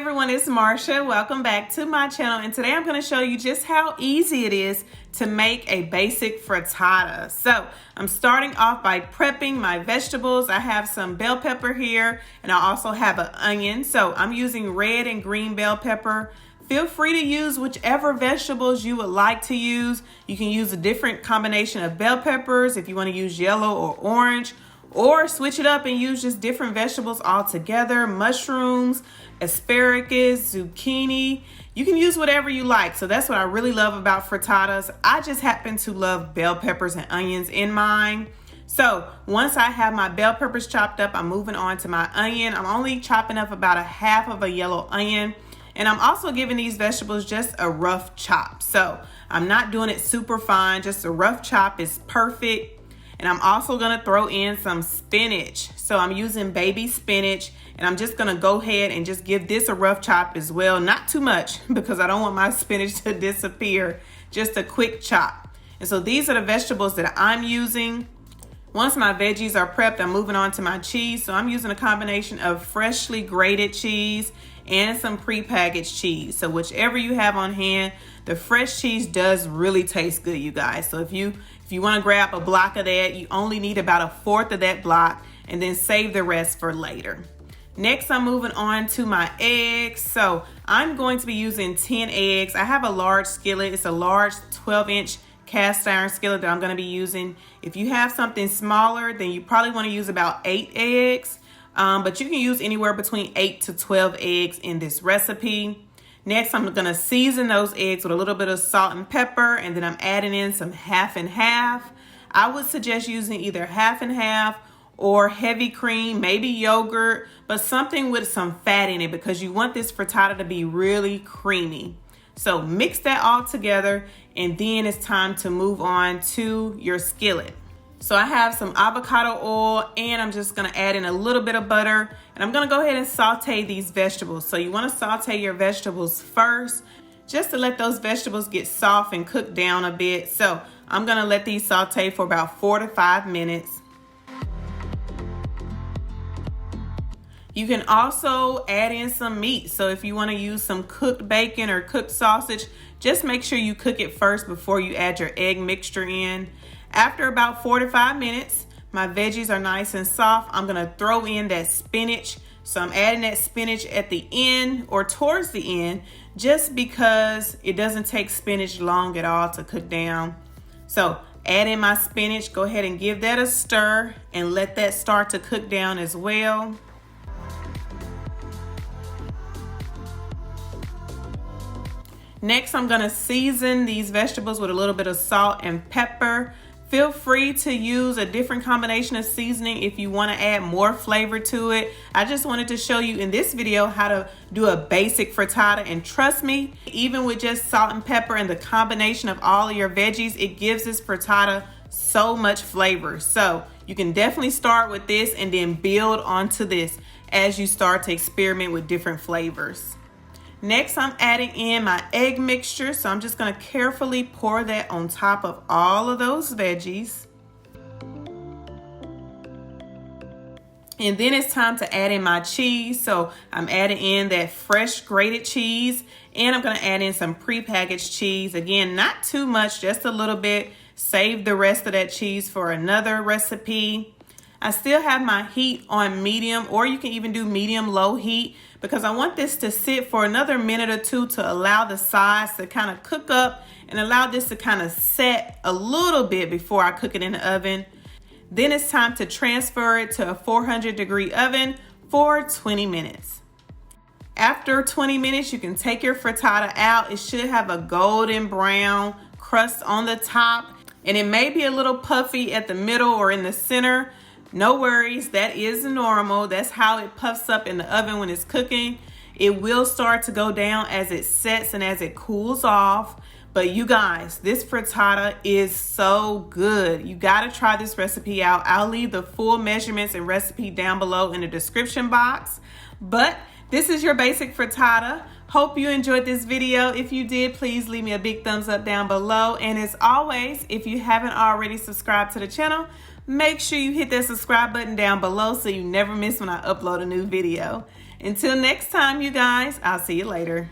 everyone, it's Marsha. Welcome back to my channel, and today I'm going to show you just how easy it is to make a basic frittata. So I'm starting off by prepping my vegetables. I have some bell pepper here, and I also have an onion. So I'm using red and green bell pepper. Feel free to use whichever vegetables you would like to use. You can use a different combination of bell peppers if you want to use yellow or orange, or switch it up and use just different vegetables all together. Mushrooms, asparagus, zucchini. You can use whatever you like. So that's what I really love about frittatas. I just happen to love bell peppers and onions in mine. So once I have my bell peppers chopped up, I'm moving on to my onion. I'm only chopping up about a half of a yellow onion. And I'm also giving these vegetables just a rough chop. So I'm not doing it super fine. Just a rough chop is perfect. And I'm also gonna throw in some spinach. So I'm using baby spinach, and I'm just gonna go ahead and just give this a rough chop as well. Not too much, because I don't want my spinach to disappear. Just a quick chop. And so these are the vegetables that I'm using. Once my veggies are prepped, I'm moving on to my cheese. So I'm using a combination of freshly grated cheese and some prepackaged cheese. So whichever you have on hand. The fresh cheese does really taste good, you guys. So if you want to grab a block of that, you only need about a fourth of that block, and then save the rest for later. Next, I'm moving on to my eggs. So I'm going to be using 10 eggs. I have a large skillet. It's a large 12-inch cast iron skillet that I'm going to be using. If you have something smaller, then you probably want to use about 8 eggs. But you can use anywhere between 8 to 12 eggs in this recipe. Next, I'm going to season those eggs with a little bit of salt and pepper, and then I'm adding in some half and half. I would suggest using either half and half or heavy cream, maybe yogurt, but something with some fat in it, because you want this frittata to be really creamy. So mix that all together, and then it's time to move on to your skillet. So I have some avocado oil, and I'm just gonna add in a little bit of butter, and I'm gonna go ahead and saute these vegetables. So you wanna saute your vegetables first, just to let those vegetables get soft and cook down a bit. So I'm gonna let these saute for about 4 to 5 minutes. You can also add in some meat. So if you wanna use some cooked bacon or cooked sausage, just make sure you cook it first before you add your egg mixture in. After about 4 to 5 minutes, my veggies are nice and soft. I'm gonna throw in that spinach. So I'm adding that spinach at the end or towards the end, just because it doesn't take spinach long at all to cook down. So add in my spinach, go ahead and give that a stir and let that start to cook down as well. Next, I'm gonna season these vegetables with a little bit of salt and pepper. Feel free to use a different combination of seasoning if you want to add more flavor to it. I just wanted to show you in this video how to do a basic frittata, and trust me, even with just salt and pepper and the combination of all of your veggies, it gives this frittata so much flavor. So you can definitely start with this and then build onto this as you start to experiment with different flavors. Next, I'm adding in my egg mixture. So I'm just gonna carefully pour that on top of all of those veggies. And then it's time to add in my cheese. So I'm adding in that fresh grated cheese, and I'm gonna add in some prepackaged cheese. Again, not too much, just a little bit. Save the rest of that cheese for another recipe. I still have my heat on medium, or you can even do medium-low heat, because I want this to sit for another minute or two to allow the sides to kind of cook up and allow this to kind of set a little bit before I cook it in the oven. Then it's time to transfer it to a 400-degree oven for 20 minutes. After 20 minutes, you can take your frittata out. It should have a golden brown crust on the top, and it may be a little puffy at the middle or in the center. No worries, that is normal. That's how it puffs up in the oven when it's cooking. It will start to go down as it sets and as it cools off. But you guys, this frittata is so good. You gotta try this recipe out. I'll leave the full measurements and recipe down below in the description box. But this is your basic frittata. Hope you enjoyed this video. If you did, please leave me a big thumbs up down below. And as always, if you haven't already subscribed to the channel, make sure you hit that subscribe button down below so you never miss when I upload a new video. Until next time, you guys, I'll see you later.